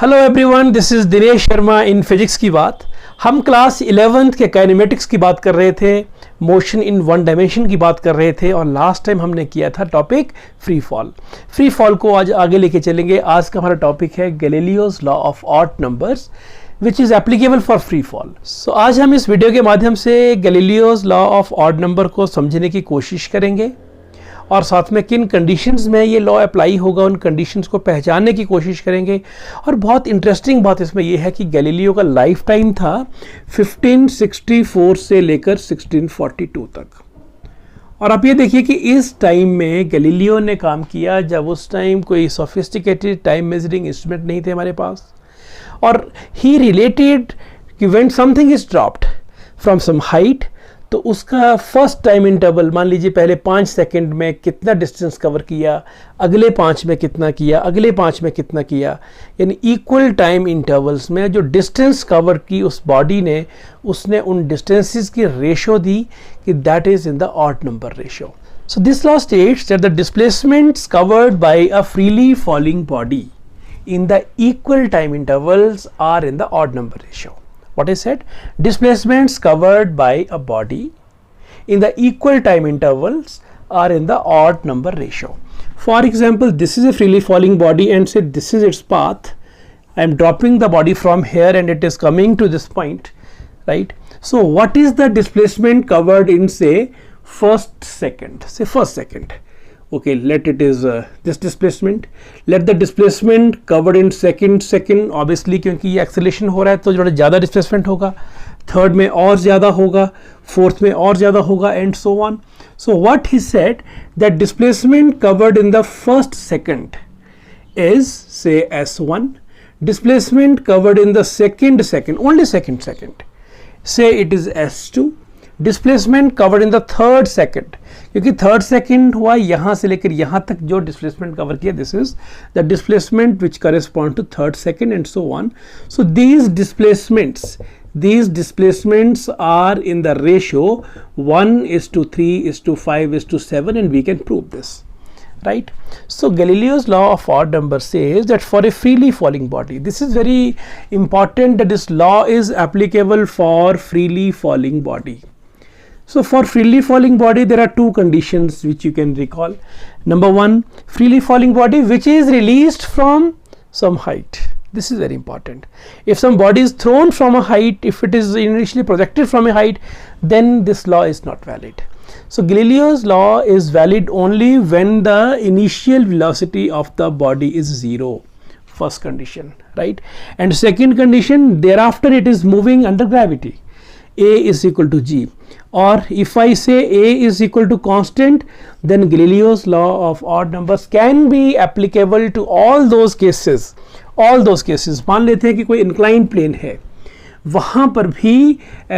Hello everyone, this is Dinesh Sharma in physics की बात। हम क्लास 11th के काइनेमेटिक्स की बात कर रहे थे, मोशन इन वन डायमेंशन की बात कर रहे थे और लास्ट टाइम हमने किया था topic free fall. Free fall को आज आगे लेके चलेंगे। आज का हमारा टॉपिक है Galileo's law of odd numbers which is applicable for free fall. So आज हम इस वीडियो के माध्यम से Galileo's law of odd number को समझने की कोशिश करेंगे और साथ में किन कंडीशंस में ये लॉ अप्लाई होगा उन कंडीशंस को पहचानने की कोशिश करेंगे। और बहुत इंटरेस्टिंग बात इसमें ये है कि गैलीलियो का लाइफ टाइम था 1564 से लेकर 1642 तक। और आप ये देखिए कि इस टाइम में गैलीलियो ने काम किया जब उस टाइम कोई सोफिस्टिकेटेड टाइम मेजरिंग इंस्ट्रूमेंट नहीं थे हमारे पास। और ही रिलेटेड कि when something is dropped from some height, तो उसका फर्स्ट टाइम इंटरवल मान लीजिए पहले 5 सेकंड में कितना डिस्टेंस कवर किया, अगले 5 में कितना किया, अगले 5 में कितना किया, यानी इक्वल टाइम इंटरवल्स में जो डिस्टेंस कवर की उस बॉडी ने, उसने उन डिस्टेंसेस की रेशो दी कि that is in the odd number ratio. So this law states that the displacements covered by a freely falling body in the equal time intervals are in the odd number ratio. What is said? Displacements covered by a body in the equal time intervals are in the odd number ratio. For example, this is a freely falling body and say this is its path. I am dropping the body from here and it is coming to this point, right? So what is the displacement covered in say first second? Say first second. Okay, let it is this displacement. Let the displacement covered in second obviously क्योंकि ये acceleration हो रहा है तो जो ज़्यादा displacement होगा, third में और ज़्यादा होगा, फोर्थ में और ज़्यादा होगा and so on. So what he said that displacement covered in the first second is say S1. Displacement covered in the second only second say it is S2. Displacement covered in the third second, क्योंकि third second हुआ यहाँ से लेकर यहाँ तक जो displacement cover किया, this is the displacement which correspond to third second and so on. So these displacements are in the ratio 1:3:5:7 and we can prove this, right? So Galileo's law of odd number says that for a freely falling body, this is very important that this law is applicable for freely falling body. So for freely falling body there are two conditions which you can recall. Number one, freely falling body which is released from some height. This is very important. If some body is thrown from a height, if it is initially projected from a height, then this law is not valid. So Galileo's law is valid only when the initial velocity of the body is 0. First condition, right? And second condition, thereafter it is moving under gravity. A is equal to G, or if I say A is equal to constant, then Galileo's law of odd numbers can be applicable to all those cases. मान लेते हैं कि कोई inclined plane है, वहाँ पर भी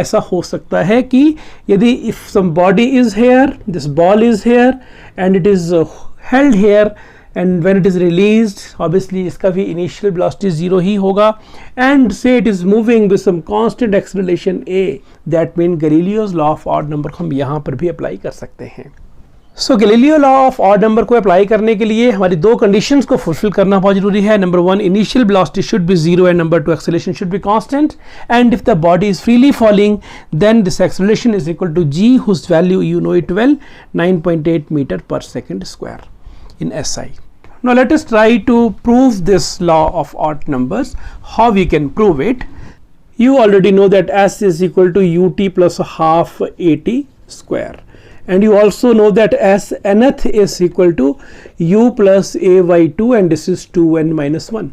ऐसा हो सकता है कि यदि if some body is here, this ball is here and it is held here and when it is released, obviously इसका भी initial velocity 0 ही होगा and say it is moving with some constant acceleration a, that means Galileo's law of odd number को हम यहाँ पर भी apply कर सकते हैं. So Galileo law of odd number को अप्लाई करने के लिए हमारी दो कंडीशंस को फुलफिल करना बहुत जरूरी है. Number one, initial velocity should be 0 and number two, acceleration should be constant. And if the body is freely falling then this acceleration is equal to g, whose value you know it well, 9.8 meter per second square in SI. Now let us try to prove this law of odd numbers. How we can prove it? You already know that S is equal to ut plus half at square. And you also know that S nth is equal to u plus a by 2 and this is 2n minus 1.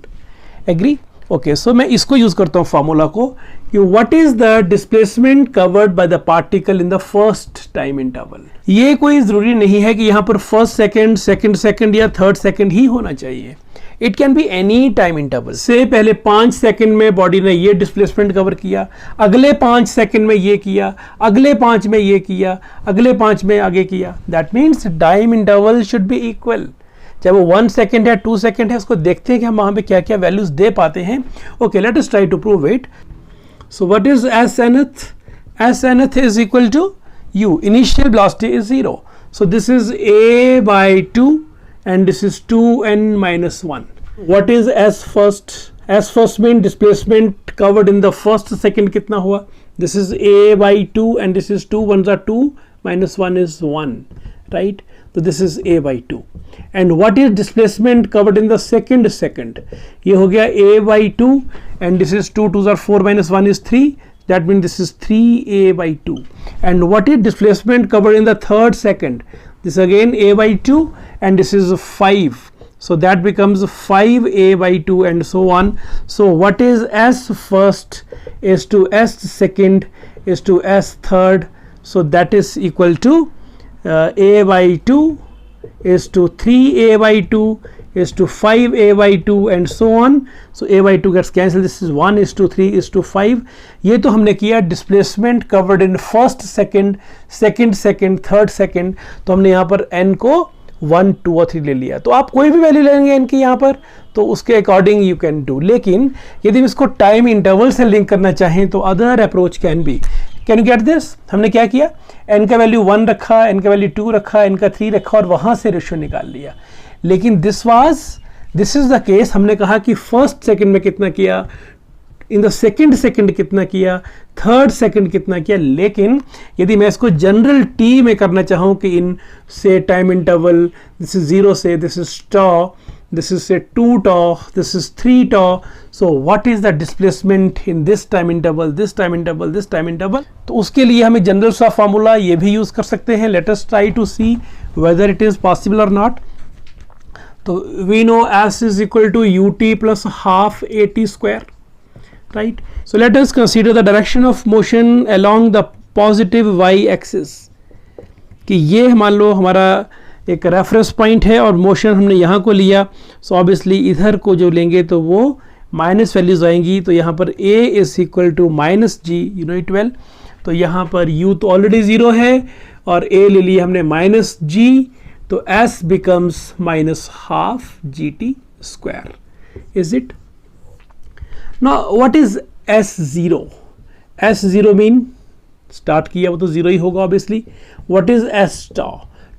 Agree? Okay, so मैं इसको use करता हूँ formula को कि what is the displacement covered by the particle in the first time interval. ये कोई ज़रूरी नहीं है कि यहाँ पर फर्स्ट सेकंड, सेकंड सेकंड या थर्ड सेकंड ही होना चाहिए. It can be any time interval. से पहले 5 सेकंड में बॉडी ने ये डिस्प्लेसमेंट कवर किया, अगले 5 सेकंड में ये किया, अगले 5 में ये किया, अगले 5 में आगे किया. That means time interval should be equal. चाहे वो 1 सेकंड है, 2 सेकंड है, उसको देखते हैं कि हम वहाँ पे क्या क्या वैल्यूज दे पाते हैं. Okay, let us try to prove it. So what is S nth? S nth is equal to u. Initial velocity is 0. So this is a by 2 and this is 2n minus 1. What is S first? S first mean displacement covered in the first second कितना हुआ, this is a by 2 and this is 2 1s are 2 minus 1 is 1, right? So this is a by 2 and what is displacement covered in the second, ये हो गया a by 2 and this is 2 2s are 4 minus 1 is 3, that means this is 3a by 2 and what is displacement covered in the third second, this again a by 2 and this is 5, so that becomes 5a by 2 and so on. So what is s first is to s second is to s third, so that is equal to a by 2 is to 3a by 2 is to 5a by 2 and so on. So a by 2 gets cancelled, this is 1 is to 3 is to 5. ये तो हमने किया displacement covered in first second, third second, तो हमने यहाँ पर n को 1 2 और 3 ले लिया, तो आप कोई भी वैल्यू लेंगे n की यहाँ पर तो उसके अकॉर्डिंग यू कैन डू। लेकिन यदि हम इसको टाइम इंटरवल से लिंक करना चाहें तो other approach can be. Can you get this? हमने क्या किया, n का वैल्यू 1 रखा, n का वैल्यू 2 रखा, n का 3 रखा और वहां से रेशियो निकाल लिया। लेकिन दिस इज द केस, हमने कहा कि फर्स्ट सेकंड में कितना किया, इन द सेकंड कितना किया, थर्ड सेकंड कितना किया। लेकिन यदि मैं इसको जनरल टी में करना चाहूँ कि इन से टाइम इंटरवल दिस इज 0 से this is tau, this is say 2 tau, this is 3 tau, so what is the displacement in this time interval, this time interval? तो उसके लिए हमें जनरल सा फार्मूला ये भी यूज कर सकते हैं। let us try to see whether it is possible or not. तो we know s is equal to ut plus half at square, right? So let us consider the direction of motion along the positive y axis, कि ये मान लो हमारा एक reference point है और motion हमने यहाँ को लिया, सो ऑब्वियसली इधर को जो लेंगे तो वो माइनस वैल्यूज आएंगी। तो यहाँ पर a is equal to minus g, you know it well. तो यहाँ पर u तो ऑलरेडी 0 है और a ले लिया हमने माइनस जी, तो s becomes minus half g t square, is it? Now what is s0? s0 mean start किया वो तो 0 ही होगा obviously. What is s tau?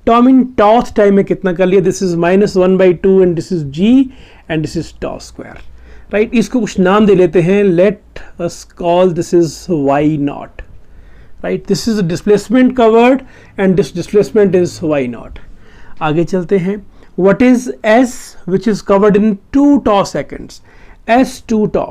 tau mean taught time में कितना कर लिया, this is minus 1 by 2 and this is g and this is tau square, right? इसको कुछ नाम दे लेते हैं, let us call this is y not, right? This is displacement covered and this displacement is y not. आगे चलते हैं, what is s which is covered in 2 tau seconds, s 2 tau,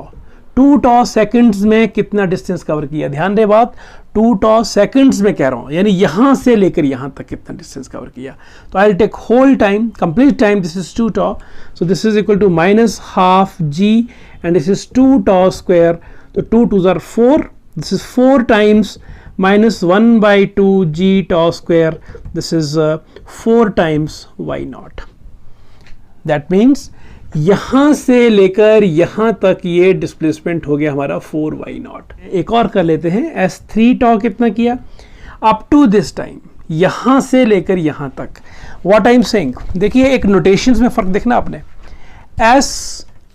2 tau seconds में कितना distance cover किया? ध्यान दे बात, 2 tau seconds में कह रहा हूं, यानी यहां से लेकर यहां तक कितना डिस्टेंस कवर किया। तो I will take whole time, complete time, this is 2 tau, so this is equal to minus half g and this is 2 tau square, तो 2 2s are 4, this is 4 times minus 1 by 2 g tau square, this is 4 times y naught. That means यहां से लेकर यहां तक ये displacement हो गया हमारा 4y नॉट। एक और कर लेते हैं, s3 tau कितना किया अप टू दिस टाइम, यहां से लेकर यहां तक। व्हाट आई एम सेइंग, देखिए एक नोटेशंस में फर्क देखना आपने, s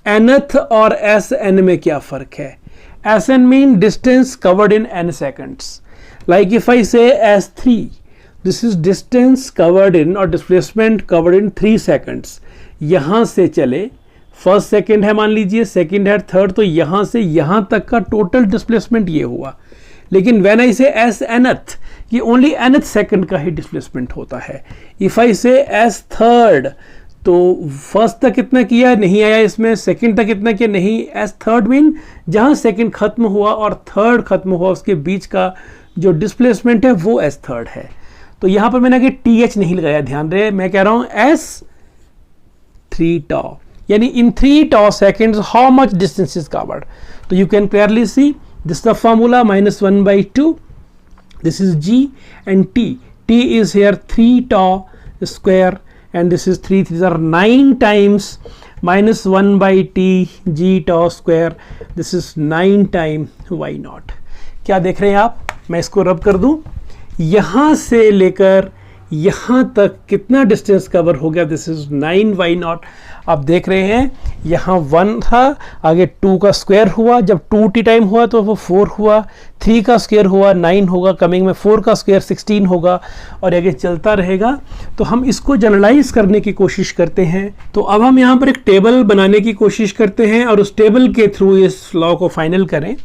nth और s n में क्या फर्क है? s n mean distance covered in n seconds, like if I से s3, this is distance covered इन और डिस्प्लेसमेंट कवर्ड इन 3 सेकेंड्स। यहां से चले, फर्स्ट सेकंड है मान लीजिए, सेकंड है, थर्ड, तो यहां से यहां तक का टोटल डिस्प्लेसमेंट ये हुआ। लेकिन व्हेन आई से एस nth, ये ओनली nth सेकंड का ही डिस्प्लेसमेंट होता है। इफ आई से एस थर्ड, तो फर्स्ट तक कितना किया नहीं आया इसमें, सेकंड तक कितना किया नहीं, एस थर्ड मीन जहां सेकंड खत्म हुआ और थर्ड खत्म हुआ उसके बीच का जो डिस्प्लेसमेंट है वो एस थर्ड है। तो यहां पर मैंने आगे टी नहीं लगाया, ध्यान रहे, मैं कह रहा हूं एस 3 tau, यानी in 3 tau seconds how much distance is covered. So you can clearly see this is the formula, minus 1 by 2, this is g and t is here 3 tau square and this is 3 these are 9 times minus 1 by t g tau square, this is 9 time y naught. क्या देख रहे हैं आप? मैं इसको रब कर दूं, यहां से लेकर यहां तक कितना डिस्टेंस कवर हो गया, दिस इज 9 y नॉट। आप देख रहे हैं यहाँ 1 था, आगे 2 का स्क्वायर हुआ, जब 2t टाइम हुआ तो वो 4 हुआ, 3 का स्क्वायर हुआ 9 होगा, कमिंग में 4 का स्क्वायर 16 होगा और आगे चलता रहेगा। तो हम इसको जनरलाइज करने की कोशिश करते हैं। तो अब हम यहाँ पर एक टेबल बनाने की कोशिश करते हैं और उस टेबल के थ्रू इस लॉ को फाइनल करें।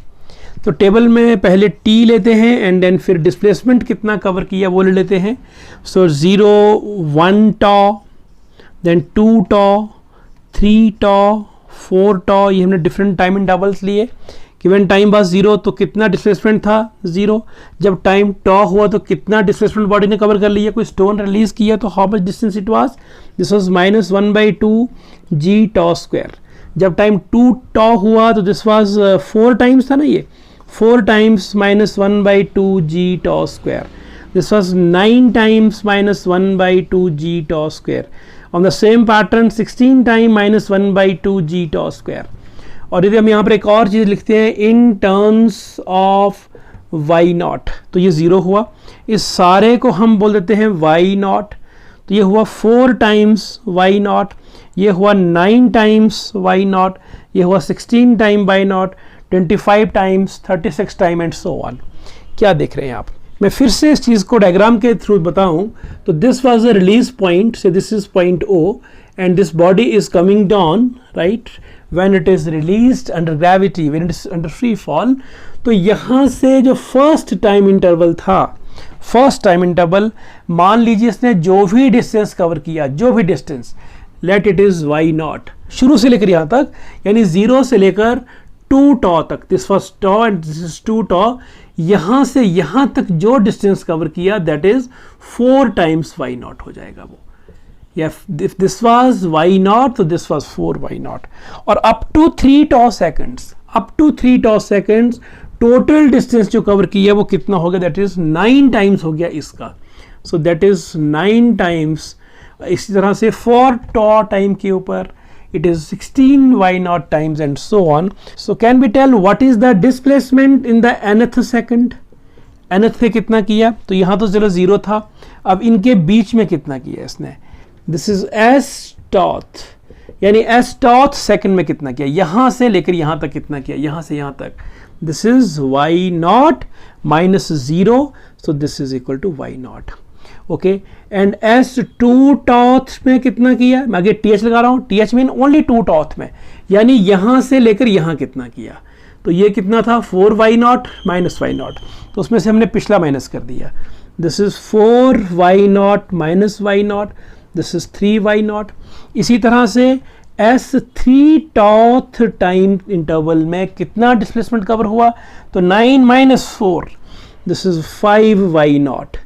तो टेबल में पहले t लेते हैं एंड देन फिर डिस्प्लेसमेंट कितना कवर किया वो ले लेते हैं। सो 0 1 टॉ, देन 2 टॉ, 3 टॉ, 4 टॉ, ये हमने डिफरेंट टाइम इंटरवल्स लिए। गिवन टाइम वाज 0 तो कितना डिस्प्लेसमेंट था 0। जब टाइम टॉ हुआ तो कितना डिस्प्लेसमेंट बॉडी ने कवर कर लिया, कोई स्टोन रिलीज किया तो how much distance it was, this was -1/2 g tau square. जब टाइम 2 टॉ हुआ तो दिस वाज 4 टाइम्स था ना, ये 4 times -1/2 g tau square. This was 9 times -1/2 g tau square. On the same pattern 16 times -1/2 g tau square. और यदि हम यहाँ पर एक और चीज़ लिखते हैं in terms of y naught, तो ये 0 हुआ। इस सारे को हम बोल देते हैं y naught, तो ये हुआ 4 times y naught, ये हुआ 9 times y naught, ये हुआ 16 times y naught, 25 times, 36 times and so on। क्या देख रहे हैं आप? मैं फिर से इस चीज़ को डायग्राम के थ्रू बताऊं तो this was a release point, say this is point O and this body is coming down, right, when it is released under gravity, when it is under free fall. तो यहाँ से जो first time interval था, first time interval मान लीजिए इसने जो भी डिस्टेंस कवर किया, जो भी distance, let it is y not, शुरू से लेकर यहाँ तक, यानी 0 से लेकर 2 टॉ तक, this was tau and this is 2 tau, यहां से यहां तक जो डिस्टेंस कवर किया that is 4 times y naught हो जाएगा वो। या if this was y naught तो दिस वाज 4y नॉट। और up to 3 tau seconds, up to 3 tau seconds total distance जो कवर किया वो कितना हो गया, दैट इज 9 टाइम्स हो गया इसका। सो दैट इज 9 टाइम्स। इसी तरह से 4 टॉ टाइम के ऊपर it is 16 y naught times and so on. So can we tell what is the displacement in the nth second? nth पे कितना किया, तो यहाँ तो चलो 0 था, अब इनके बीच में कितना किया इसने, this is s taught, यानी s taught सेकंड में कितना किया, यहाँ से लेकर यहाँ तक कितना किया, यहाँ से यहाँ तक, this is y naught minus 0, so this is equal to y naught. Okay, and s2 taught में कितना किया, मैं आगे th लगा रहा हूँ, th मीन ओनली 2 टॉथ में, यानी यहाँ से लेकर यहाँ कितना किया, तो ये कितना था 4y not minus y naught, तो उसमें से हमने पिछला माइनस कर दिया, this is 4y not minus y not, this is 3y not. इसी तरह से s3 टॉथ टाइम इंटरवल में कितना डिस्प्लेसमेंट कवर हुआ, तो 9 - 4, दिस इज 5y नॉट।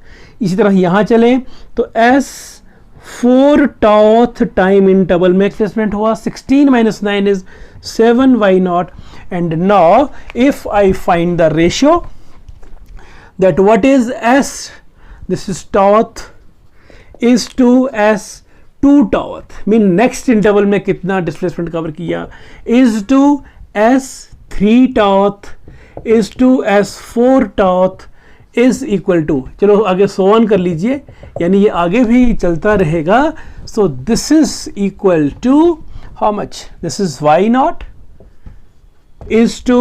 इसी तरह यहाँ चलें तो s4 टॉथ टाइम इंटरवल में डिस्प्लेसमेंट हुआ, 16 - 9 is 7y naught. And now if I find the ratio that what is s, this is tauth is to s2 tauth, mean next interval में कितना displacement cover किया, is to s3 tauth is to s4 tauth is equal to, चलो आगे so on कर लीजिए, यानी ये आगे भी चलता रहेगा। So this is equal to how much, this is y naught is to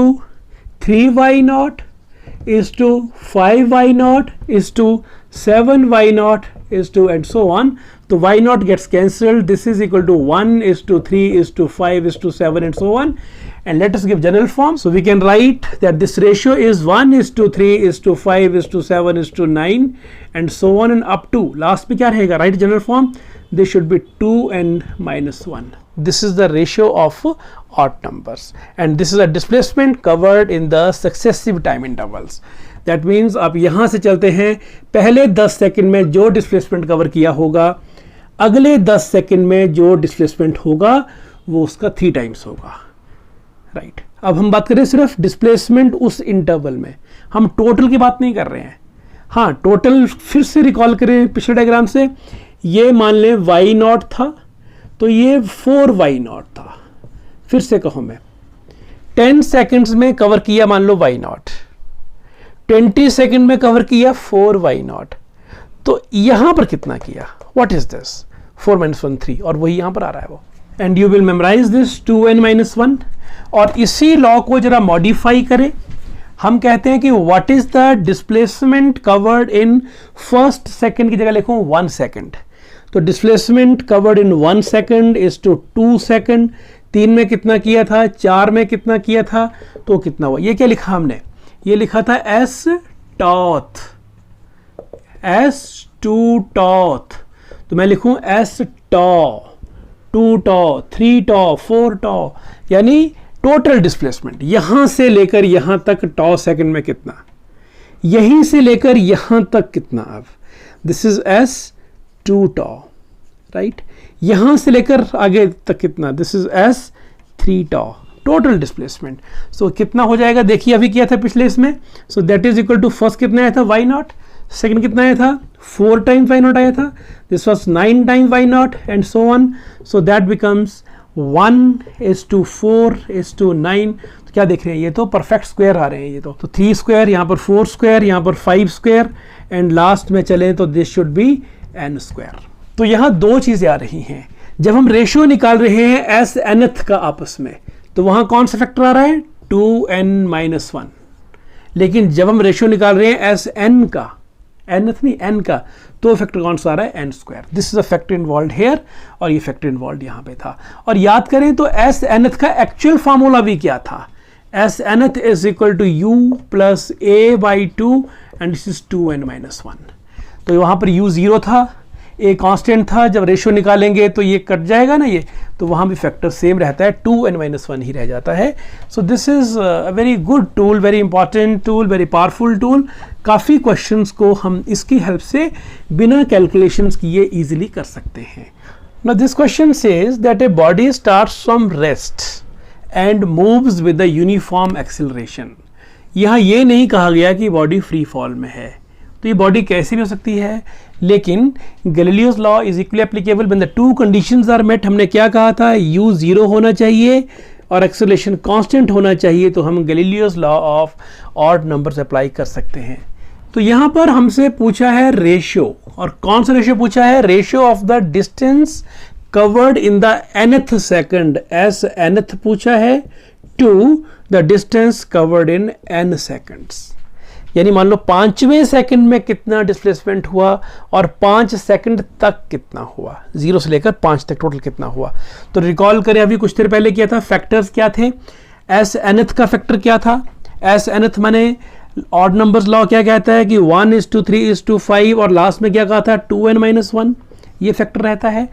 3y naught is to 5y naught is to 7y naught is to and so on. So y naught gets cancelled, this is equal to 1 is to 3 is to 5 is to 7 and so on. And let us give general form. So we can write that this ratio is 1 is to 3 is to 5 is to 7 is to 9 and so on and up to, last पे क्या रहेगा, write general form, this should be 2 and minus 1. This is the ratio of odd numbers and this is a displacement covered in the successive time intervals. That means आप यहाँ से चलते हैं, पहले 10 second में जो डिस्प्लेसमेंट कवर किया होगा, अगले 10 सेकंड में जो डिस्प्लेसमेंट होगा वो उसका 3 टाइम्स होगा, राइट। अब हम बात करें सिर्फ डिस्प्लेसमेंट उस इंटरवल में, हम टोटल की बात नहीं कर रहे हैं। हाँ, टोटल फिर से रिकॉल करें पिछले डायग्राम से, ये मान लें y नॉट था तो ये 4y नॉट था, फिर से कहूँ मैं 10 सेकेंड्स में कवर किया मान लो y नॉट, 20 सेकेंड में कवर किया 4y नॉट, तो यहां पर कितना किया, व्हाट इज दिस, 4 - 1 3, और वही यहां पर आ रहा है वो, and you will memorise this 2n-1। और इसी लॉ को जरा मॉडिफाई करें, हम कहते हैं कि what is the displacement covered in first second की जगह लिखूं 1 सेकंड। तो displacement covered in 1 second is to 2 second. 3 में कितना किया था, 4 में कितना किया था, तो कितना हुआ। ये क्या लिखा हमने, ये लिखा था एस टॉथ, S2 टॉथ। तो मैं लिखूं एस टॉ, 2 टॉ, 3 टॉ, 4 टॉ, यानी टोटल डिस्प्लेसमेंट यहां से लेकर यहां तक टॉ सेकंड में कितना, यहीं से लेकर यहां तक कितना। अब this is S2 toe, right. यहां से लेकर आगे तक कितना, दिस इज S3 टॉ, टोटल डिस्प्लेसमेंट। सो कितना हो जाएगा, देखिए अभी किया था पिछले इसमें। So that is equal to first कितना आया था y0, सेकंड कितना आया था 4 टाइम्स y0 आया था, this was 9 times y0 and so on. So that becomes 1:4:9। तो क्या देख रहे हैं, ये तो परफेक्ट स्क्वायर आ रहे हैं ये तो 3 स्क्वायर, यहाँ पर 4 स्क्वायर, यहाँ पर 5 स्क्वायर, एंड लास्ट में चलें तो this should be n square. तो यहाँ दो चीजें आ रही हैं। जब हम रेशियो निकाल रहे हैं एस nth का आपस में, तो वहां कौन सा फैक्टर आ रहा है 2n-1। लेकिन जब हम रेशियो निकाल रहे हैं एस n का, nth नहीं n का, तो फैक्टर कौन सा आ रहा है n square. This is a factor involve here, और ये फैक्टर इन्वॉल्व यहां पे था। और याद करें तो एस nth का एक्चुअल फॉर्मूला भी क्या था, S nth is equal to u plus a/2 and this is 2n-1। तो वहां पर u 0 था, a कांस्टेंट था। जब रेशियो निकालेंगे तो ये कट जाएगा ना ये, तो वहां भी फैक्टर सेम रहता है, 2n-1 ही रह जाता है। सो this is a very good tool, very important tool, very powerful tool. काफ़ी क्वेश्चंस को हम इसकी हेल्प से बिना कैलकुलेशंस किए इजीली कर सकते हैं। Now this question says that a body starts from rest and moves with the uniform acceleration. यहाँ ये नहीं कहा गया कि बॉडी फ्री फॉल में है, तो ये बॉडी कैसे भी हो सकती है। लेकिन Galileo's law is equally applicable when the two conditions are met. हमने क्या कहा था, u 0 होना चाहिए और एक्सेलरेशन कांस्टेंट होना चाहिए, तो हम Galileo's law of odd numbers apply कर सकते हैं। तो यहां पर हमसे पूछा है रेशियो, और कौन सा रेशियो पूछा है, ratio of the distance covered in the nth second, S nth पूछा है, to the distance covered in n seconds. यानी मान लो 5वें सेकंड में कितना डिस्प्लेसमेंट हुआ और 5 सेकंड तक कितना हुआ, 0 से लेकर 5 तक टोटल कितना हुआ। तो रिकॉल करें, अभी कुछ देर पहले किया था, फैक्टर्स क्या थे, एस nth का फैक्टर क्या था, एस nth माने ऑड नंबर्स लॉ क्या कहता है कि 1:3:5, और लास्ट में क्या कहा था 2n-1, ये फैक्टर रहता है।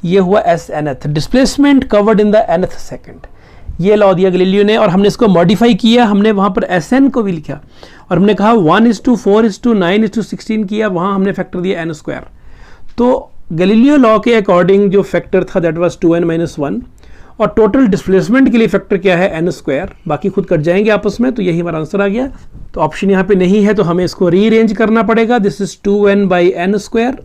ये हुआ S nth, displacement covered in the nth second. ये लॉ दिया गैलीलियो ने, और हमने इसको मॉडिफाई किया, हमने वहां पर Sn को भी लिखा, और हमने कहा 1:4:9:16 किया, वहां हमने फैक्टर दिया n स्क्वायर। तो गैलीलियो लॉ के अकॉर्डिंग जो फैक्टर था दैट वाज 2n-1, और टोटल डिस्प्लेसमेंट के लिए फैक्टर क्या है n स्क्वायर। बाकी खुद कट जाएंगे आपस में, तो यही हमारा आंसर आ गया। तो ऑप्शन यहाँ पे नहीं है, तो हमें इसको रीअरेंज करना पड़ेगा। This is 2n/n square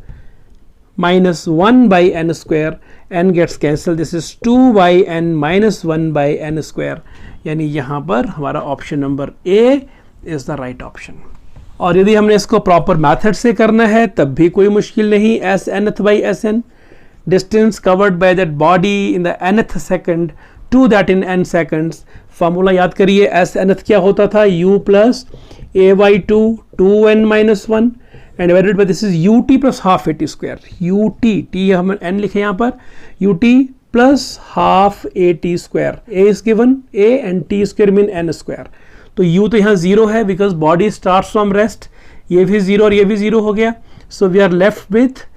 minus 1/n square, n gets cancelled, this is 2/n minus 1/n square, यानी यहाँ पर हमारा option number A is the right option. और यदि हमने इसको प्रॉपर मेथड से करना है तब भी कोई मुश्किल नहीं, S nth by Sn, distance covered by that body in the nth second to that in n seconds. Formula याद करिए, एस nth क्या होता था, u plus a/2 2n-1 and divided by this is ut plus half at square, ut t हम n लिखे यहाँ पर, ut plus half at square, a is given a and t square mean n square. तो u तो यहाँ 0 है because body starts from rest, ये भी 0 और ये भी 0 हो गया। So we are left with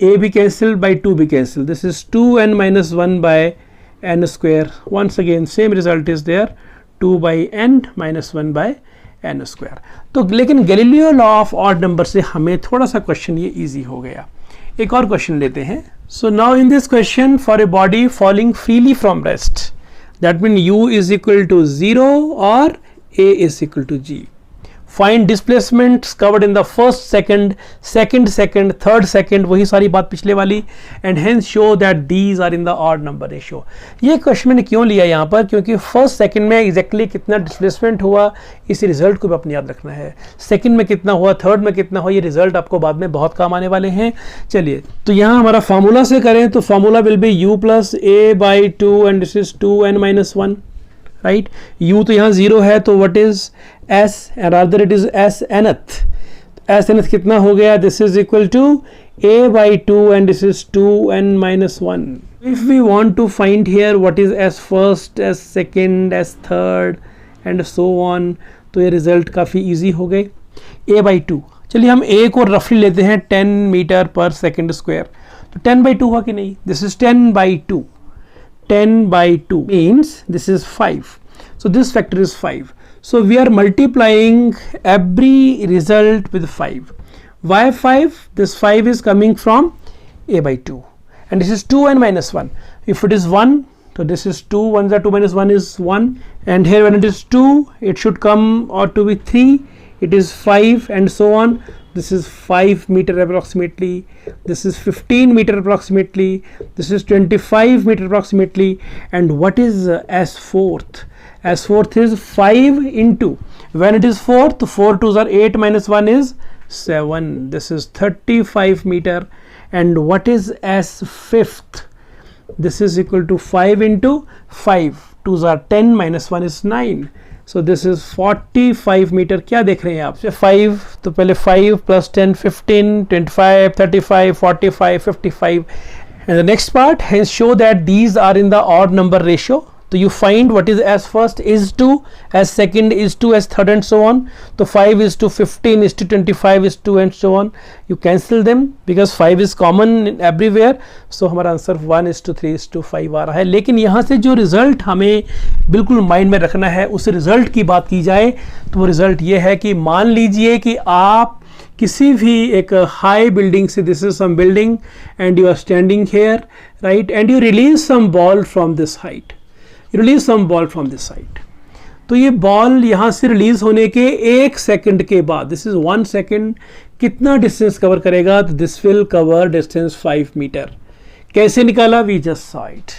a भी कैंसिल बाय 2 भी cancel, this is 2n-1/n square. Once again same result is there, 2/n-1/n square. तो लेकिन Galileo law of odd number से हमें थोड़ा सा क्वेश्चन ये इजी हो गया। एक और क्वेश्चन लेते हैं। So now in this question, for a body falling freely from rest, that mean u is equal to 0 और a is equal to g. Find displacements covered in the first second, second, third second, वही सारी बात पिछले वाली, and hence show that these are in the odd number ratio. ये question मैंने क्यों लिया यहाँ पर, क्योंकि फर्स्ट सेकंड में एग्जैक्टली कितना डिस्प्लेसमेंट हुआ इस रिजल्ट को भी अपने याद रखना है, सेकंड में कितना हुआ, थर्ड में कितना हुआ, ये रिजल्ट आपको बाद में बहुत काम आने वाले हैं। चलिए तो यहाँ हमारा फार्मूला से करें तो formula will be u plus a by 2 and this is 2n-1, right. u तो यहाँ 0 है तो what is s and rather it is s nth, s nth कितना हो गया, this is equal to a by 2 and this is 2n-1। If we want to find here what is s first, s second, s third and so on, तो ये result काफ़ी easy हो गए। a by 2, चलिए हम a को रफली लेते हैं 10 मीटर पर सेकेंड स्क्वायर, तो 10 by 2 हुआ कि नहीं, this is 10 by 2, 10 by 2 means this is 5, so this factor is 5, so we are multiplying every result with 5. Why 5? This 5 is coming from a by 2 and this is 2n-1. If it is 1, so this is 2, 1 are 2 minus 1 is 1, and here when it is 2 it should come or to be 3, it is 5 and so on. This is 5 meter approximately, this is 15 meter approximately, this is 25 meter approximately, and what is s fourth? S fourth is 5 into, when it is fourth, 4 2s are 8 minus 1 is 7, this is 35 meter, and what is s fifth? This is equal to 5 into 5, 2s are 10 minus 1 is 9, so this is 45 metre. क्या देख रहे हैं आप, 5 तो पहले 5 plus 10 15 25 35 45 55, and the next part hence show that these are in the odd number ratio, तो you find what is s first is to, s second is to, s third and so on, तो 5 is to 15 is to 25 is to and so on, you cancel them because 5 is common everywhere, so हमारा answer 1 is to 3 is to 5 आ रहा है। लेकिन यहाँ से जो result हमें बिल्कुल माइंड में रखना है, उस रिजल्ट की बात की जाए तो वो रिजल्ट ये है कि मान लीजिए कि आप किसी भी एक हाई बिल्डिंग से, this is some building and you are standing here, right, and you release some ball from this height, release some ball from this side, तो ये बॉल यहाँ से रिलीज होने के 1 सेकंड के बाद, दिस इज 1 सेकंड, कितना डिस्टेंस कवर करेगा, तो this will cover distance 5 metre. कैसे निकाला, we just saw it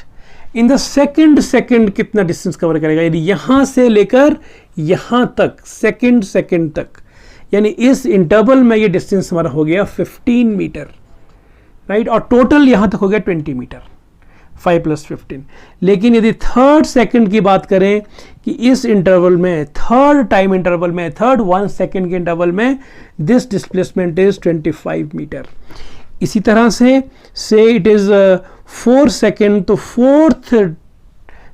in the second कितना डिस्टेंस कवर करेगा, यानी यहाँ से लेकर यहाँ तक सेकंड तक, यानी इस इंटरवल में ये डिस्टेंस हमारा हो गया 15 मीटर, राइट, और टोटल यहाँ तक हो गया 20 मीटर, 5 + 15। लेकिन यदि थर्ड सेकंड की बात करें कि इस इंटरवल में, थर्ड टाइम इंटरवल में, थर्ड 1 सेकंड के इंटरवल में, दिस डिस्प्लेसमेंट इज 25 मीटर। इसी तरह से इट इज 4 सेकंड, तो फोर्थ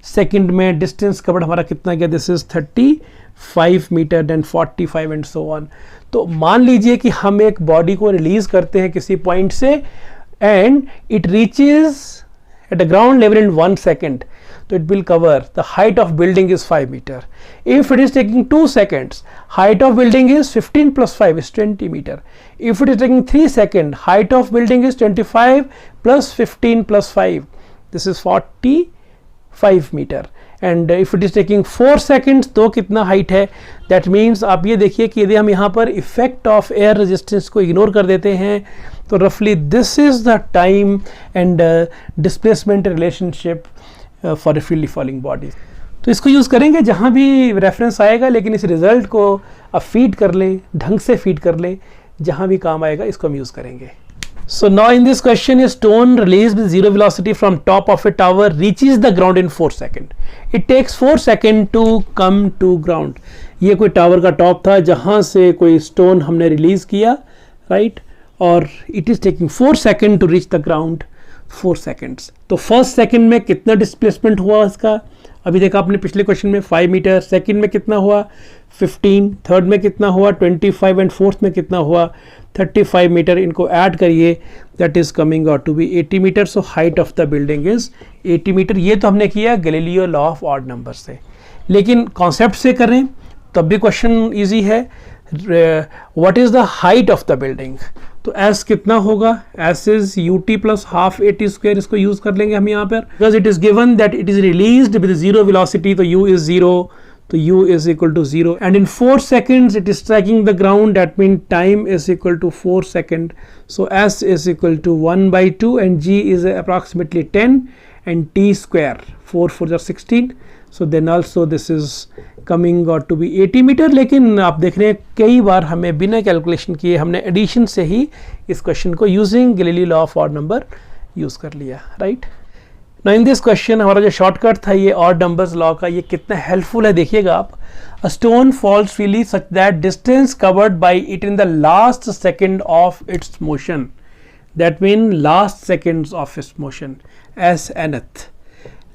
सेकंड में डिस्टेंस कवर्ड हमारा कितना गया, this is 35 metre, then 45 and so on. तो मान लीजिए कि हम एक बॉडी को रिलीज करते हैं किसी पॉइंट से and it reaches at the ground level in 1 second, so it will cover, the height of building is 5 meter. If it is taking 2 seconds, height of building is 15 plus 5 is 20 meter. If it is taking 3 seconds, height of building is 25 plus 15 plus 5, this is 45 meter. And if it is taking 4 seconds, तो कितना height है, that means आप ये देखिए कि यदि हम यहाँ पर effect of air resistance को ignore कर देते हैं, तो रफली this is the time and displacement relationship for a freely falling body. तो इसको यूज़ करेंगे जहाँ भी रेफरेंस आएगा, लेकिन इस रिजल्ट को आप फीड कर लें, ढंग से फीड कर लें, जहाँ भी काम आएगा इसको हम यूज़ करेंगे। So now in this question, a stone released with 0 velocity from top of a tower reaches the ground in 4 second, it takes 4 second to come to ground. ये कोई टावर का टॉप था जहाँ से कोई स्टोन हमने release किया, right, और it is taking 4 second to reach the ground, 4 seconds. तो फर्स्ट सेकेंड में कितना डिस्प्लेसमेंट हुआ इसका, अभी देखा आपने पिछले क्वेश्चन में 5 मीटर, सेकेंड में कितना हुआ 15, थर्ड में कितना हुआ 25 एंड फोर्थ में कितना हुआ 35 मीटर। इनको ऐड करिए, that is coming out to be 80 metre. So height of the building is 80 metre. ये तो हमने किया Galileo law of odd number से, लेकिन कॉन्सेप्ट से करें तब भी क्वेश्चन ईजी है। What is the height of the building, तो s कितना होगा, s is ut plus half at square, इसको यूज कर लेंगे हम यहाँ पर, because it is given that it is released with 0 velocity, तो u इज 0, तो u is equal to 0 and in 4 seconds it is striking the ground. That means time is equal to 4 seconds. So s is equal to 1 by 2 and g is approximately 10 and t square 4 4 are 16. So then also this is coming got to be 80 metre. लेकिन आप देख रहे हैं कई बार हमें बिना calculation किए हमने एडिशन से ही इस क्वेश्चन को using Galileo law of odd number use कर लिया, right. Now in this question हमारा जो शॉर्टकट था ये ऑड नंबर्स लॉ का, ये कितना हेल्पफुल है देखिएगा आप. A stone falls freely such that distance covered bye it in the last second of its motion. That mean last seconds of its motion S nth.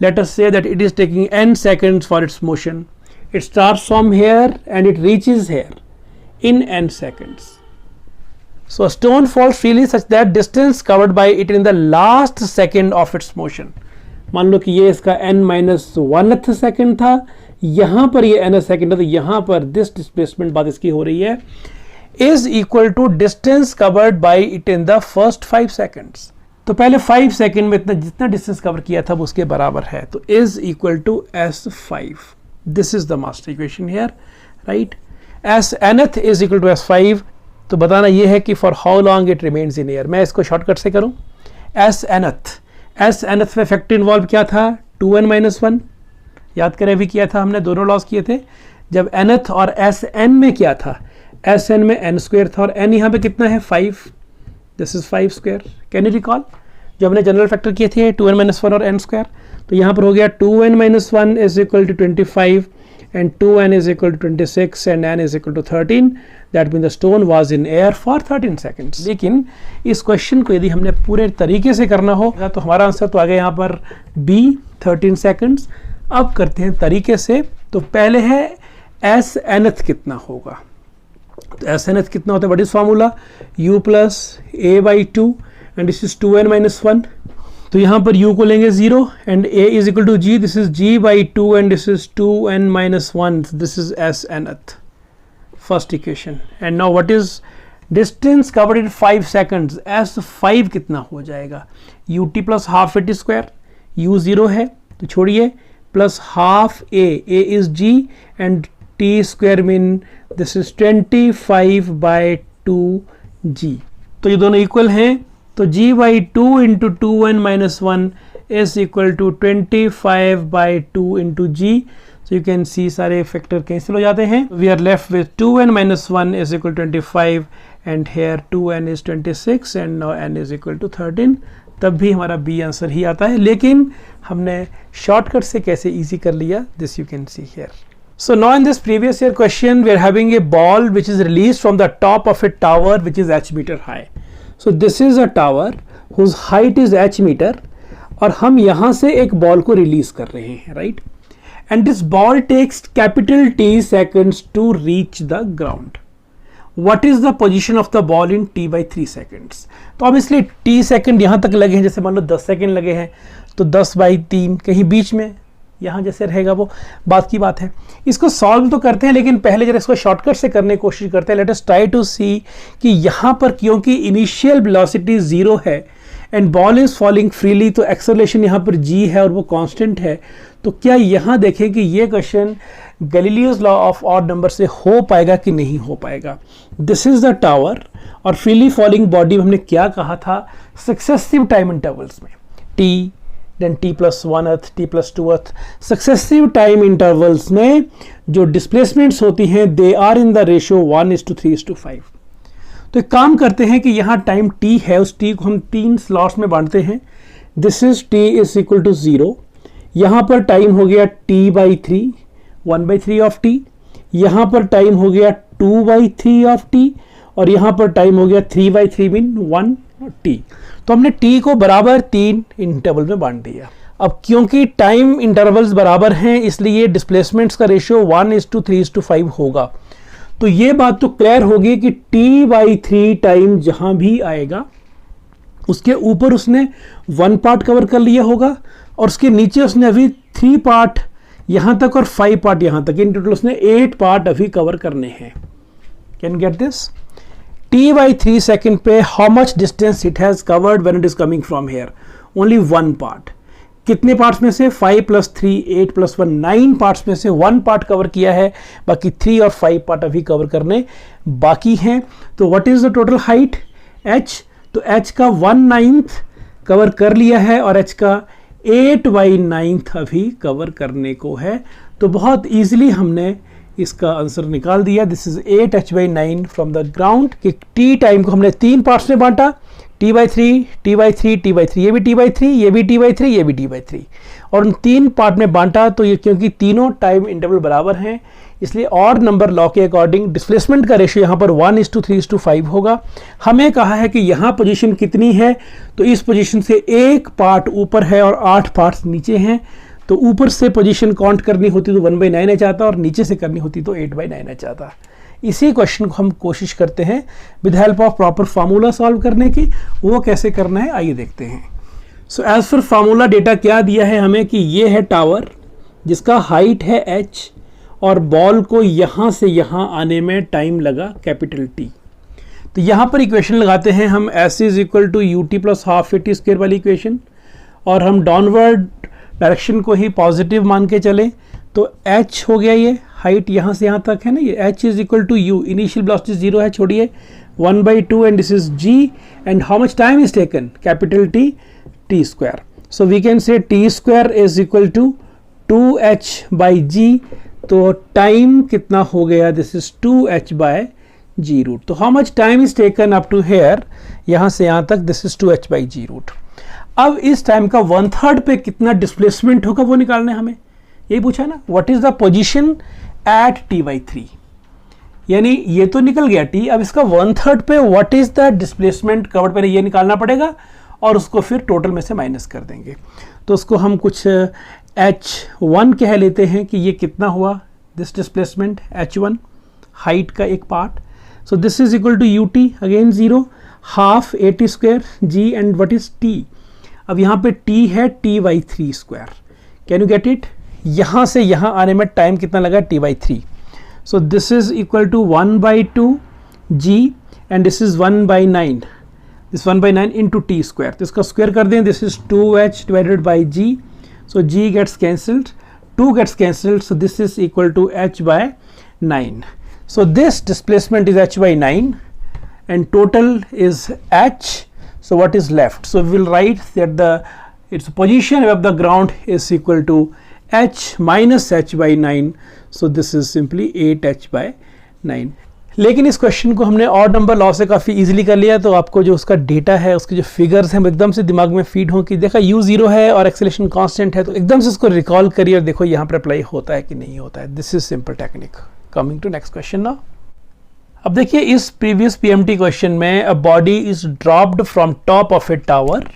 Let us say that it is taking n seconds for its motion. It starts from here and it reaches here in n seconds. So a stone falls freely such that distance covered by it in the last second of its motion. मान लो कि ये इसका n-1th second था, यहाँ पर ये n second है, तो यहाँ पर दिस डिस्प्लेसमेंट बात इसकी हो रही है is equal to distance covered by it in the first 5 seconds. तो पहले 5 सेकेंड में इतना जितना डिस्टेंस कवर किया था वो उसके बराबर है, तो is equal to S5. This is the master equation here, right. S nth is equal to S5. तो बताना ये है कि for how long it remains in air. मैं इसको शॉर्टकट से करूं. एस nth में फैक्टर इन्वॉल्व क्या था, 2n-1. याद करें अभी किया था हमने, दोनों लॉस किए थे. जब nth और Sn में क्या था, Sn में n स्क्वायर था और n यहाँ पे कितना है 5. This is 5 square. Can you recall जो हमने जनरल फैक्टर किए थे 2n-1 और n स्क्वायर. तो यहाँ पर हो गया 2n-1 is equal to 25 and 2n is equal to 26 and n is equal to 13. That mean the stone was in air for 13 seconds. लेकिन इस क्वेश्चन को यदि हमने पूरे तरीके से करना हो तो हमारा आंसर तो आ गया यहाँ पर B 13 सेकेंड्स. अब करते हैं तरीके से. तो पहले है S nth कितना होगा. तो एस nth कितना होता है, what is formula, u plus a by 2 and this is 2n-1. तो यहाँ पर u को लेंगे 0 and a is equal to g. This is g by 2 and this is 2n-1. This is s nth first equation. And now what is distance covered in 5 seconds. S5 कितना हो जाएगा, ut plus half at square. u 0 है तो छोड़िए, plus half a is g and t square mean this is 25 by 2g. तो ये दोनों equal हैं, तो g by 2 into 2n-1 is equal to 25 by 2 into g. So you can see सारे factor cancel हो जाते हैं. We are left with 2n-1 is equal 25 and here 2n is 26 and now n is equal to 13. तब भी हमारा B answer ही आता है, लेकिन हमने शॉर्टकट से कैसे इजी कर लिया, this you can see here. So now in this previous year question we are having a ball which is released from the top of a tower which is h meter high. So this is a tower whose height is h meter और हम यहाँ से एक ball को release कर रहे हैं, right. And this ball takes capital T seconds to reach the ground. What is the position of the ball in T by 3 seconds? तो अब इसलिए T सेकेंड यहाँ तक लगे हैं, जैसे मान लो 10 सेकेंड लगे हैं तो 10 बाई 3 कहीं बीच में यहाँ जैसे रहेगा वो बात की बात है. इसको सॉल्व तो करते हैं लेकिन पहले जरा इसको शॉर्टकट से करने की कोशिश करते हैं. Late us try to see कि यहाँ पर क्योंकि इनिशियल वेलोसिटी 0 है and ball is falling freely, तो एक्सेलरेशन यहाँ पर g है और वो कांस्टेंट है. तो क्या यहाँ देखें कि ये question Galileo's law of odd number से हो पाएगा कि नहीं हो पाएगा. दिस इज द टावर और फ्रीली फॉलिंग बॉडी में हमने क्या कहा था, सक्सेसिव टाइम इंटरवल्स में t then t plus 1th, t plus 2th successive time intervals में जो डिस्प्लेसमेंट्स होती हैं they are in the ratio 1:3:5. तो एक काम करते हैं कि यहाँ टाइम t है, उस t को हम 3 स्लॉट्स में बांटते हैं. This is t is equal to 0. यहाँ पर टाइम हो गया t बाई 3 1/3 ऑफ t. यहाँ पर टाइम हो गया 2/3 ऑफ t और यहाँ पर टाइम हो गया 3/3 मीन 1t. तो हमने t को बराबर 3 इंटरवल में बांट दिया. अब क्योंकि टाइम इंटरवल्स बराबर हैं इसलिए डिस्प्लेसमेंट्स का रेशियो 1:3:5 होगा. तो ये बात तो क्लियर होगी कि t/3 टाइम जहां भी आएगा उसके ऊपर उसने 1 पार्ट कवर कर लिया होगा और उसके नीचे उसने अभी 3 पार्ट यहां तक और 5 पार्ट यहां तक, इन टोटल उसने 8 पार्ट अभी कवर करने हैं. Can get this. t/3 second पे how much distance it has covered when it is coming from here, only 1 part. कितने पार्ट्स में से 5 + 3 8 + 1 9 पार्ट्स में से 1 पार्ट कवर किया है, बाकी 3 और 5 पार्ट अभी कवर करने बाकी हैं। तो what is the total height h, तो h का 1/9 कवर कर लिया है और h का 8/9 अभी कवर करने को है। तो बहुत इजीली हमने इसका आंसर निकाल दिया। This is 8h/9 from the ground. कि t टाइम को हमने 3 पार्ट्स में बांटा, t/3 t/3 t/3, ये भी t/3 ये भी t/3 ये भी t/3, और उन 3 पार्ट में बांटा। तो ये क्योंकि तीनों टाइम इंटरवल बराबर हैं इसलिए और नंबर लॉ के अकॉर्डिंग डिस्प्लेसमेंट का रेशियो यहाँ पर 1:3:5 होगा। हमें कहा है कि यहाँ पोजीशन कितनी है, तो इस पोजीशन से एक पार्ट ऊपर है और 8 पार्ट्स नीचे हैं। तो ऊपर से पोजीशन काउंट करनी होती तो 1/9h आता और नीचे से करनी होती तो 8/9h आता। इसी क्वेश्चन को हम कोशिश करते हैं with help of proper formula solve करने की। वो कैसे करना है आइए देखते हैं। So as per formula data क्या दिया है हमें कि ये है टावर जिसका हाइट है h और बॉल को यहाँ से यहाँ आने में टाइम लगा कैपिटल T। तो यहाँ पर इक्वेशन लगाते हैं हम s = ut + ½ at² वाली इक्वेशन, और हम डाउनवर्ड डायरेक्शन को ही पॉजिटिव मान के चलें तो h हो गया, ये हाइट यहाँ से यहाँ तक है ना, ये h = u, इनिशियल वेलोसिटी 0 है छोड़िए, 1/2 and this is g and how much time is taken capital T, t²। So we can say t² = 2h/g। तो टाइम कितना हो गया, दिस इज 2h/g रूट। तो how much time is taken up to here, यहाँ से यहाँ तक, this is 2h/g root. अब इस टाइम का 1/3 पे कितना डिस्प्लेसमेंट होगा वो निकालना है हमें, यही पूछा ना, what is the position at t/3, यानी ये तो निकल गया t, अब इसका 1/3 पे what is the displacement covered, पहले ये निकालना पड़ेगा और उसको फिर टोटल में से माइनस कर देंगे। तो उसको हम कुछ h1 कह लेते हैं कि ये कितना हुआ, दिस डिस्प्लेसमेंट h1 हाइट का एक part. So this is equal to ut again 0 half at² g and what is t, अब यहाँ पे t है t/3²। Can you get it, यहाँ से यहाँ आने में टाइम कितना लगा, t/3। So this is equal to 1/2 g and this is 1/9, this 1/9 into t²। तो इसका स्क्वायर कर दें, this is 2h/g। So g gets cancelled, 2 gets cancelled, so this is equal to h/9. So this displacement is h/9 and total is h. So what is left? So we will write that its position above the ground is equal to h minus h/9. So this is simply 8h/9. लेकिन इस question को हमने odd number law से काफ़ी easily कर लिया, तो आपको जो उसका डेटा है, उसके जो फिगर्स हैं वो एकदम से दिमाग में फीड हो कि देखा u 0 है और एक्सेलरेशन कांस्टेंट है, तो एकदम से उसको रिकॉल करिए और देखो यहाँ पर अप्लाई होता है कि नहीं होता है। This is simple technique. Coming to next question now. अब देखिए इस प्रीवियस PMT क्वेश्चन में a body is dropped from top of a tower,